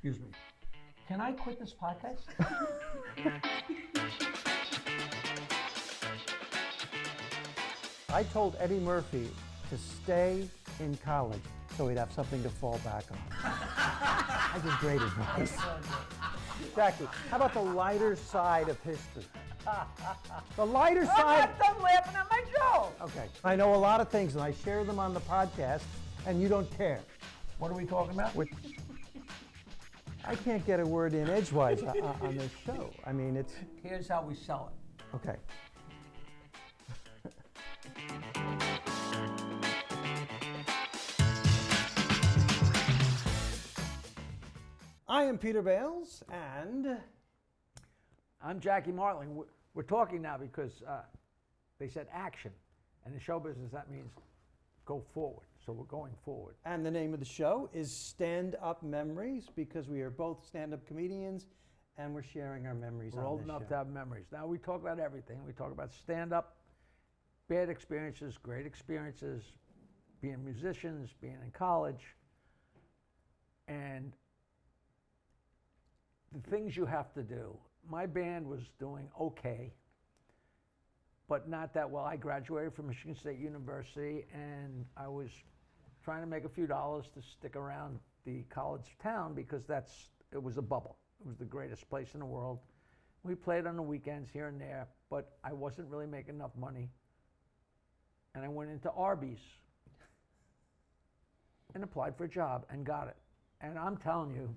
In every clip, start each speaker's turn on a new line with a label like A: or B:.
A: Excuse me. Can I quit this podcast?
B: I told Eddie Murphy to stay in college so he'd have something to fall back on. I did great advice. Jackie, how about the lighter side of history? The lighter side.
A: I'm done laughing at my joke.
B: Okay. I know a lot of things and I share them on the podcast and you don't care.
A: What are we talking about?
B: I can't get a word in edgewise on this show. I mean, it's...
A: Here's how we sell it.
B: Okay. I am Peter Bales, and...
A: I'm Jackie Martling. We're talking now because they said action. And in show business, that means go forward. So we're going forward.
B: And the name of the show is Stand Up Memories, because we are both stand-up comedians, and we're sharing our memories on this show.
A: We're old enough to have memories. Now, we talk about everything. We talk about stand-up, bad experiences, great experiences, being musicians, being in college, and the things you have to do. My band was doing okay, but not that well. I graduated from Michigan State University, and I was trying to make a few dollars to stick around the college town because it was a bubble. It was the greatest place in the world. We played on the weekends here and there, but I wasn't really making enough money. And I went into Arby's and applied for a job and got it. And I'm telling you,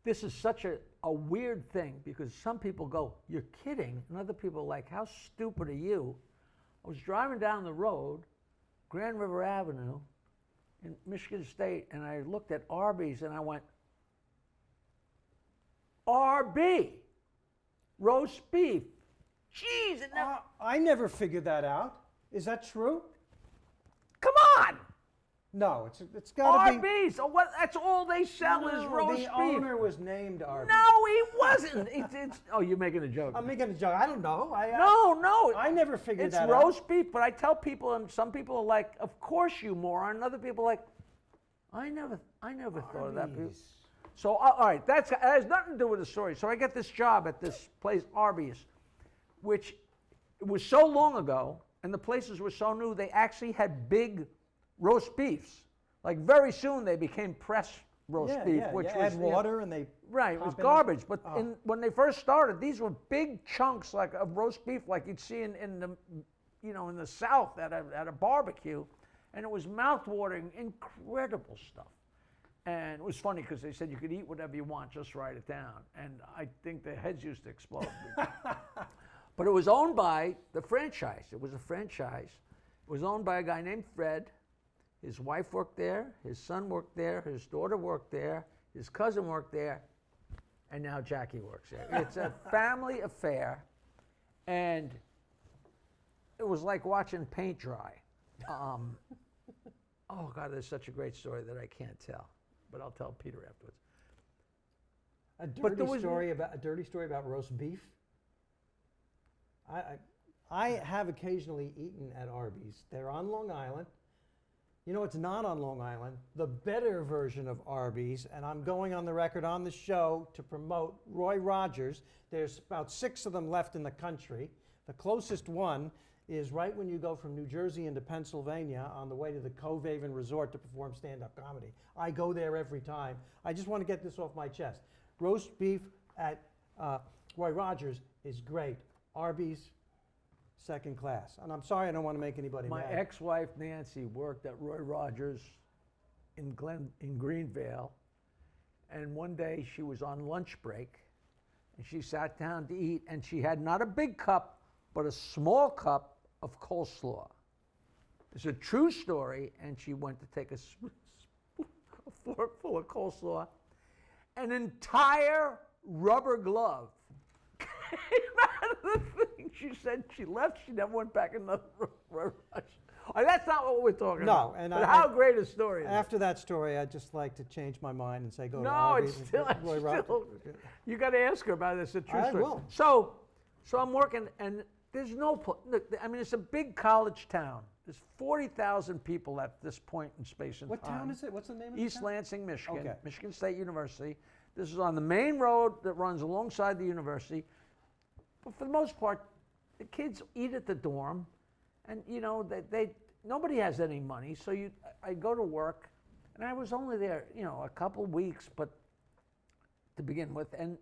A: this is such a weird thing because some people go, "You're kidding," and other people are like, "How stupid are you?" I was driving down the road, Grand River Avenue in Michigan State, and I looked at Arby's and I went, Arby, roast beef. Jeez,
B: I never figured that out. Is that true?
A: Come on!
B: No, it's got to be...
A: Arby's, what? That's all they sell is roast beef.
B: The owner was named Arby.
A: No, he wasn't. Oh, you're making a joke.
B: I'm making a joke. I don't know.
A: No.
B: I never figured that out.
A: It's roast beef, but I tell people, and some people are like, "Of course, you moron," and other people are like, I never thought of that. So, all right, that has nothing to do with the story. So I get this job at this place, Arby's, which was so long ago, and the places were so new, they actually had big roast beefs. Like very soon they became pressed roast beef, which was
B: add water and they
A: it was garbage. But when they first started, these were big chunks like of roast beef, like you'd see in the in the South at a barbecue, and it was mouth-watering, incredible stuff. And it was funny because they said you could eat whatever you want, just write it down. And I think their heads used to explode. But it was owned by the franchise. It was a franchise. It was owned by a guy named Fred. His wife worked there, his son worked there, his daughter worked there, his cousin worked there, and now Jackie works there. It's a family affair, and it was like watching paint dry. Oh God, there's such a great story that I can't tell, but I'll tell Peter afterwards.
B: A dirty story about roast beef? I have occasionally eaten at Arby's. They're on Long Island. You know, it's not on Long Island, the better version of Arby's, and I'm going on the record on the show to promote Roy Rogers. There's about 6 of them left in the country. The closest one is right when you go from New Jersey into Pennsylvania on the way to the Cove Haven Resort to perform stand-up comedy. I go there every time. I just want to get this off my chest. Roast beef at Roy Rogers is great. Arby's, second class. And I'm sorry I don't want to make anybody mad.
A: My ex-wife Nancy worked at Roy Rogers in Greenvale, and one day she was on lunch break and she sat down to eat, and she had not a big cup but a small cup of coleslaw. It's a true story. And she went to take a fork full of coleslaw. An entire rubber glove came out of the thing. She said she left. She never went back in the rush. That's not what we're talking about.
B: No, and
A: but how great a story!
B: After that story, I'd just like to change my mind and say go to
A: No,
B: Arby's.
A: it's still. You got to ask her about this. It's a true story.
B: I will.
A: So I'm working, and there's no. Look, I mean, it's a big college town. There's 40,000 people at this point in space and
B: What
A: time.
B: town is it? What's the name of
A: East
B: the town?
A: Lansing, Michigan,
B: Okay.
A: Michigan State University. This is on the main road that runs alongside the university. But for the most part, the kids eat at the dorm, and you know nobody has any money. So I go to work, and I was only there, you know, a couple weeks, but to begin with, and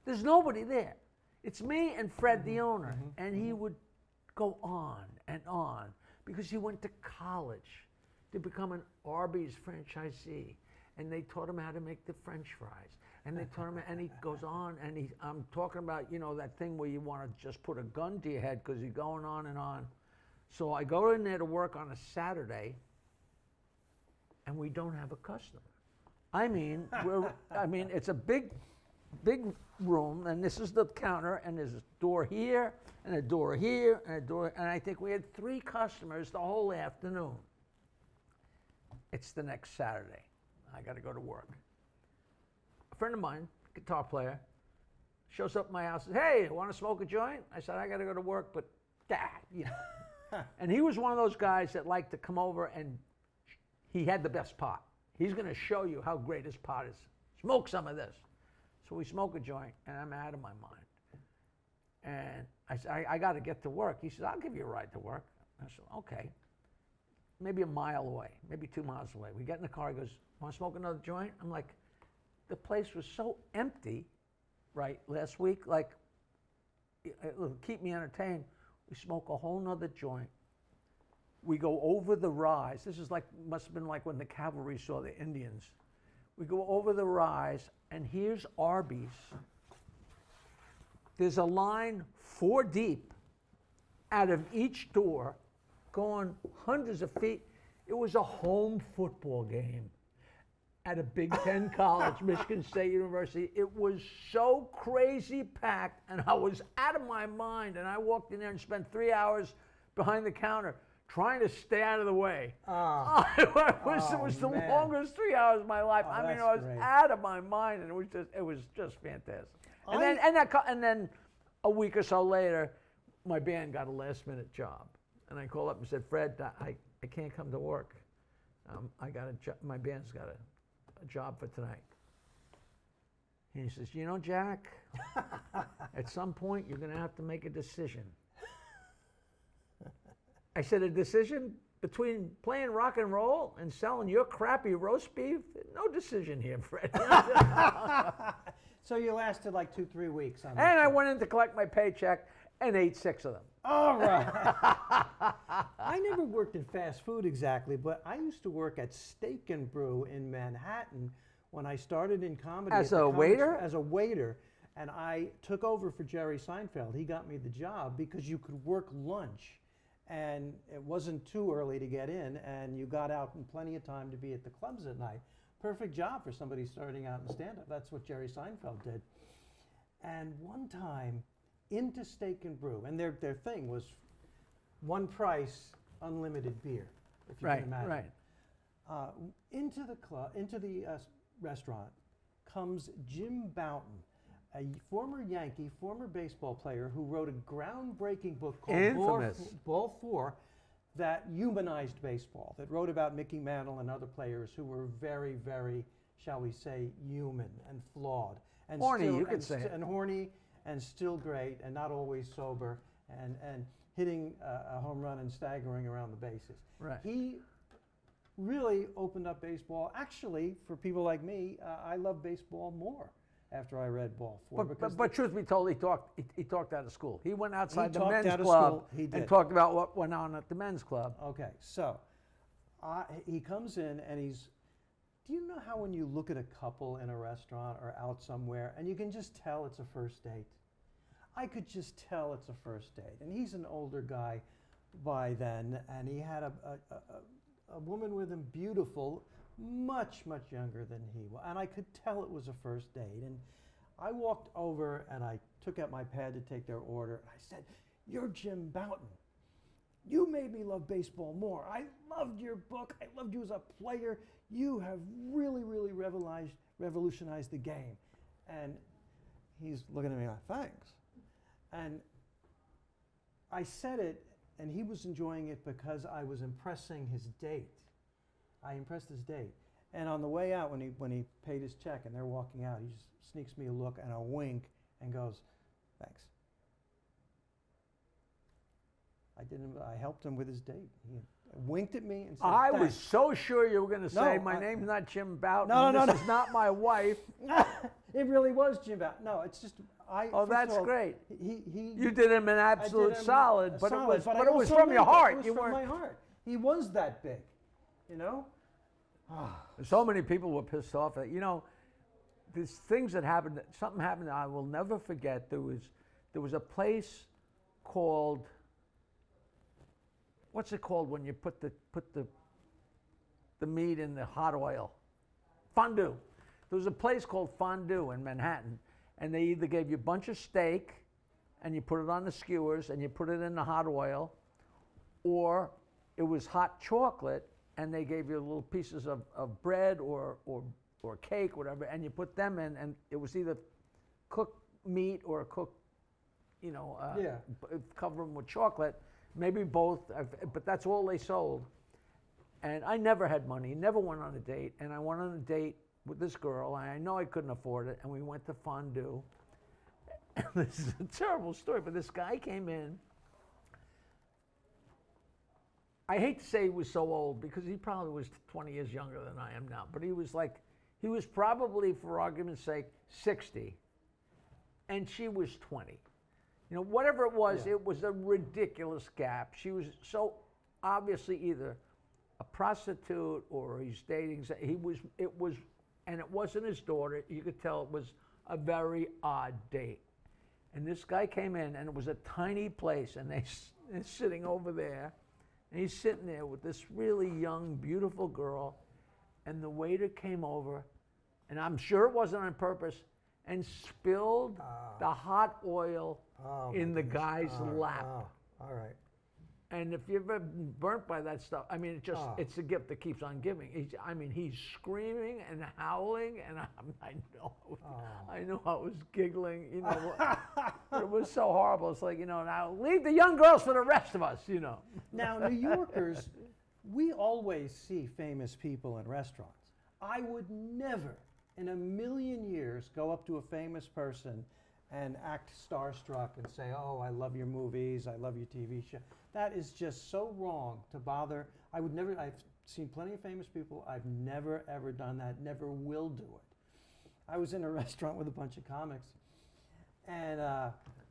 A: there's nobody there. It's me and Fred, the owner, and he would go on and on because he went to college to become an Arby's franchisee, and they taught him how to make the French fries, and they taught him, and he goes on, and I'm talking about, you know, that thing where you want to just put a gun to your head because you're going on and on. So I go in there to work on a Saturday, and we don't have a customer. I mean, it's a big room, and this is the counter, and there's a door here, and a door here, and a door, and I think we had 3 customers the whole afternoon. It's the next Saturday. I got to go to work. A friend of mine, guitar player, shows up at my house and says, "Hey, want to smoke a joint?" I said, "I got to go to work, but you know." And he was one of those guys that liked to come over, and he had the best pot. He's going to show you how great his pot is. Smoke some of this. So we smoke a joint, and I'm out of my mind. And I said, I got to get to work. He said, "I'll give you a ride to work." I said, "Okay." Maybe a mile away, maybe 2 miles away. We get in the car, he goes, "Want to smoke another joint?" I'm like, the place was so empty, right, last week, like, it'll keep me entertained. We smoke a whole nother joint. We go over the rise. This is like, must have been like when the cavalry saw the Indians. We go over the rise, and here's Arby's. There's a line 4 deep out of each door, going hundreds of feet. It was a home football game at a Big Ten college, Michigan State University. It was so crazy packed, and I was out of my mind. And I walked in there and spent 3 hours behind the counter trying to stay out of the way. It was the
B: man.
A: longest 3 hours of my life. I mean,
B: that's
A: I was
B: great.
A: out of my mind, and it was just fantastic. And then a week or so later, my band got a last-minute job. And I called up and said, "Fred, I can't come to work. My band's got a job for tonight." And he says, "You know, Jack, at some point you're going to have to make a decision." I said, "A decision between playing rock and roll and selling your crappy roast beef? No decision here, Fred."
B: So you lasted like 2-3 weeks on this
A: And I
B: trip.
A: went in to collect my paycheck and ate 6 of them.
B: All right. I never worked in fast food exactly, but I used to work at Steak and Brew in Manhattan when I started in comedy.
A: As
B: at the
A: a waiter?
B: As a waiter. And I took over for Jerry Seinfeld. He got me the job because you could work lunch. And it wasn't too early to get in, and you got out in plenty of time to be at the clubs at night. Perfect job for somebody starting out in stand-up. That's what Jerry Seinfeld did. And one time, into Steak and Brew, and their thing was one price, unlimited beer, if you can imagine.
A: Right.
B: Into the restaurant comes Jim Bouton, a former Yankee, former baseball player who wrote a groundbreaking book called
A: Infamous.
B: Ball 4 that humanized baseball, that wrote about Mickey Mantle and other players who were very, very, shall we say, human and flawed. And
A: Horny,
B: still,
A: you could
B: and
A: say it.
B: And horny and still great and not always sober and hitting a home run and staggering around the bases.
A: Right.
B: He really opened up baseball. Actually, for people like me, I love baseball more after I read Ball 4.
A: But truth be told, he talked out of school. He went outside the
B: talked
A: men's
B: out of
A: club
B: school. He did.
A: and talked about what went on at the men's club.
B: Okay, so he comes in and do you know how when you look at a couple in a restaurant or out somewhere and you can just tell it's a first date? I could just tell it's a first date. And he's an older guy by then, and he had a woman with him, beautiful, much, much younger than he was. And I could tell it was a first date. And I walked over and I took out my pad to take their order. And I said, "You're Jim Bouton. You made me love baseball more. I loved your book. I loved you as a player. You have really, really revolutionized the game." And he's looking at me like, "Thanks." And I said it and he was enjoying it because I was impressing his date. I impressed his date. And on the way out, when he paid his check and they're walking out, he just sneaks me a look and a wink and goes, "Thanks." I helped him with his date. He winked at me and said,
A: I
B: "Thanks."
A: was so sure you were going to say,
B: No,
A: my name's not Jim Bouton.
B: No,
A: This is not my wife.
B: It really was Jim Bouton. No, it's just
A: Oh,
B: first
A: that's
B: of all,
A: great.
B: He
A: You did him an
B: I
A: absolute
B: did him
A: solid,
B: a
A: but
B: solid,
A: it was,
B: I
A: but it was
B: also
A: from your
B: meant it.
A: heart.
B: It was
A: You
B: from
A: weren't.
B: my heart. He was that big, you know.
A: So many people were pissed off at, there's things that happened. Something happened that I will never forget. There was a place called, what's it called when you put the meat in the hot oil? Fondue. There was a place called Fondue in Manhattan, and they either gave you a bunch of steak and you put it on the skewers and you put it in the hot oil, or it was hot chocolate and they gave you little pieces of bread or cake, whatever, and you put them in, and it was either cooked meat or cooked, cover them with chocolate, maybe both, but that's all they sold. And I never had money, never went on a date, and I went on a date with this girl, and I know I couldn't afford it, and we went to Fondue. And this is a terrible story, but this guy came in. I hate to say he was so old because he probably was 20 years younger than I am now, but he was probably, for argument's sake, 60, and she was 20. Whatever it was, It was a ridiculous gap. She was so obviously either a prostitute or he's dating. And it wasn't his daughter. You could tell it was a very odd date. And this guy came in, and it was a tiny place, and they're sitting over there, and he's sitting there with this really young, beautiful girl, and the waiter came over, and I'm sure it wasn't on purpose, and spilled the hot oil in the guy's lap.
B: All right.
A: And if you've ever been burnt by that stuff, I mean, it's a gift that keeps on giving. He's screaming and howling, and I know I was giggling, but it was so horrible. It's like, now leave the young girls for the rest of us,
B: Now, New Yorkers, we always see famous people in restaurants. I would never in a million years go up to a famous person and act starstruck and say, "Oh, I love your movies, I love your TV show." That is just so wrong to bother. I've seen plenty of famous people. I've never, ever done that, never will do it. I was in a restaurant with a bunch of comics, and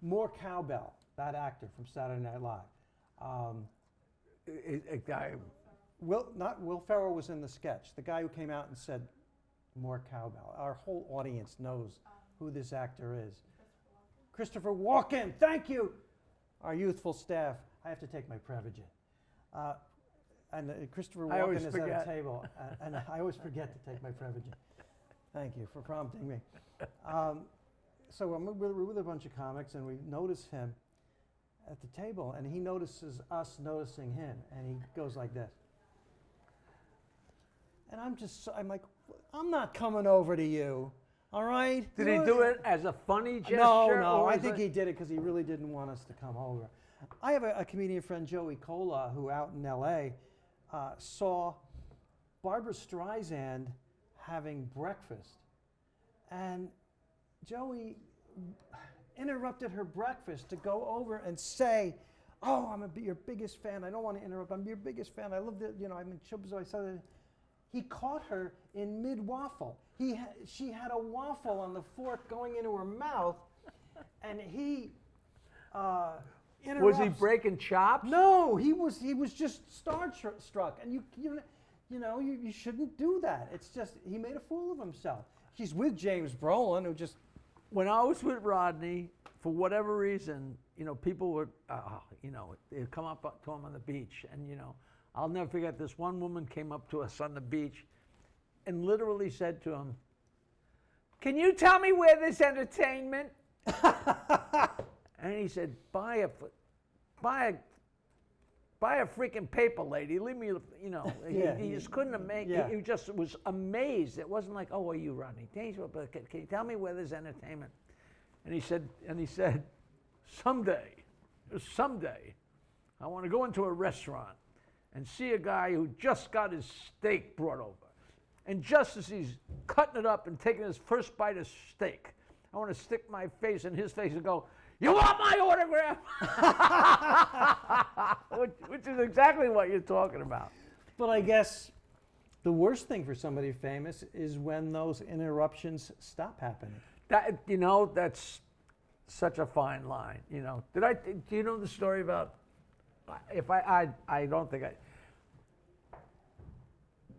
B: Moore Cowbell, that actor from Saturday Night Live.
A: A guy.
B: Will Ferrell was in the sketch. The guy who came out and said, Moore Cowbell. Our whole audience knows who this actor is. Christopher Walken, thank you. Our youthful staff. I have to take my Prevagen. And Christopher Walken is at a table, and I always forget to take my Prevagen. Thank you for prompting me. So we're with a bunch of comics, and we notice him at the table, and he notices us noticing him, and he goes like this. And I'm like, I'm not coming over to you, all right?
A: Did he do it as a funny gesture?
B: No, I think he did it because he really didn't want us to come over. I have a comedian friend, Joey Cola, who out in L.A. Saw Barbra Streisand having breakfast. And Joey interrupted her breakfast to go over and say, "Oh, I'm your biggest fan. I don't want to interrupt. I'm your biggest fan. I love I'm in Chubs." I saw that. He caught her in mid-waffle. She had a waffle on the fork going into her mouth, and he interrupts.
A: Was he breaking chops?
B: No, he was just starstruck, and you shouldn't do that. It's just he made a fool of himself. He's with James Brolin, who just.
A: When I was with Rodney, for whatever reason, people would, they'd come up to him on the beach, and I'll never forget this one woman came up to us on the beach, and literally said to him, "Can you tell me where there's entertainment?" And he said, buy a freaking paper, lady. Leave me, he just couldn't have made.
B: Yeah.
A: He just was amazed. It wasn't like, "Oh, are you Rodney Dangerfield? But can you tell me where there's entertainment?" And he said, someday, I want to go into a restaurant and see a guy who just got his steak brought over. And just as he's cutting it up and taking his first bite of steak, I want to stick my face in his face and go, "You want my autograph?" which is exactly what you're talking about.
B: But I guess the worst thing for somebody famous is when those interruptions stop happening.
A: That's such a fine line. Do you know the story about? I don't think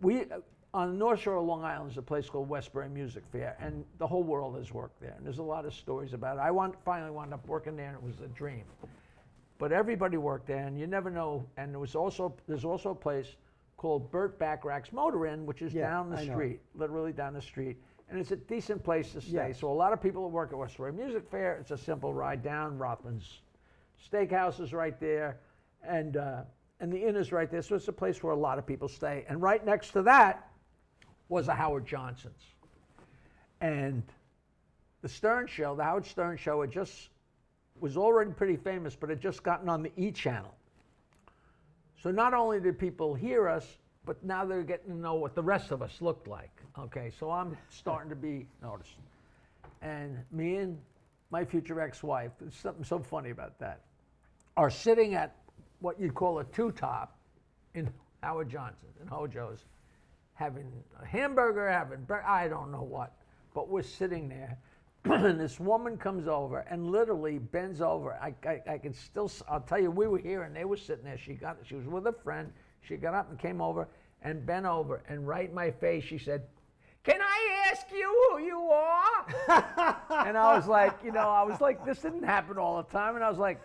A: we on the North Shore of Long Island is a place called Westbury Music Fair, and the whole world has worked there. And there's a lot of stories about it. I finally wound up working there, and it was a dream. But everybody worked there, and you never know. And there's also a place called Burt Bacharach's Motor Inn, which is down the street, literally down the street. And it's a decent place to stay.
B: Yes.
A: So a lot of people that work at Westbury Music Fair, it's a simple ride down. Rothman's Steakhouse is right there, and the inn is right there. So it's a place where a lot of people stay. And right next to that was a Howard Johnson's. And the Howard Stern Show, it just was already pretty famous, but it just gotten on the E! Channel. So not only did people hear us, but now they're getting to know what the rest of us looked like. Okay, so I'm starting to be noticed. And me and my future ex-wife, there's something so funny about that, are sitting at what you'd call a two-top in Howard Johnson's, in Hojo's, having a hamburger, I don't know what, but we're sitting there, and this woman comes over and literally bends over. I can still, I'll tell you, we were here and they were sitting there. She was with a friend. She got up and came over and bent over, and right in my face she said, "Can I ask you who you are?" And I was like, this didn't happen all the time. And I was like,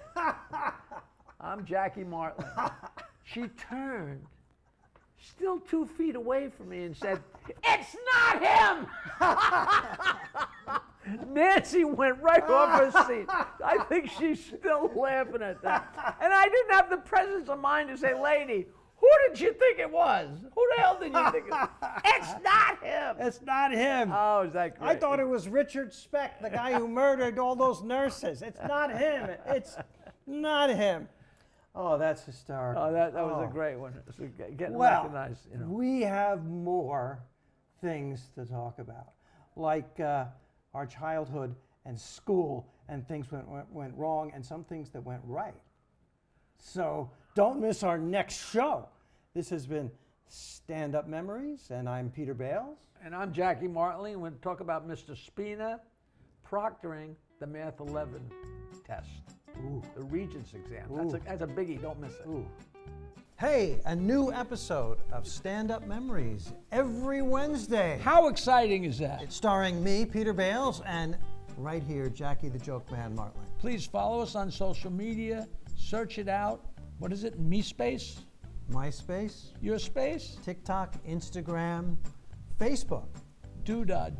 A: "I'm Jackie Martling." She turned, still 2 feet away from me, and said, "It's not him!" Nancy went right off her seat. I think she's still laughing at that. And I didn't have the presence of mind to say, "Lady, who did you think it was? Who the hell did you think it was?" "It's not him."
B: It's not him.
A: Oh, is that great?
B: I thought it was Richard Speck, the guy who murdered all those nurses. It's not him. It's not him. Oh, that's hysterical.
A: Oh, that was a great one. So getting
B: Well,
A: recognized.
B: we have more things to talk about, like our childhood and school, and things went wrong, and some things that went right. So don't miss our next show. This has been Stand Up Memories, and I'm Peter Bales.
A: And I'm Jackie Martling. We're going to talk about Mr. Spina proctoring the Math 11 test.
B: Ooh.
A: The Regents exam.
B: Ooh.
A: That's a biggie. Don't miss it.
B: Ooh. Hey, a new episode of Stand Up Memories every Wednesday.
A: How exciting is that?
B: It's starring me, Peter Bales, and right here, Jackie the Joke Man Martling.
A: Please follow us on social media. Search it out. What is it? MeSpace?
B: MySpace,
A: Your space?
B: TikTok, Instagram, Facebook.
A: Doodah.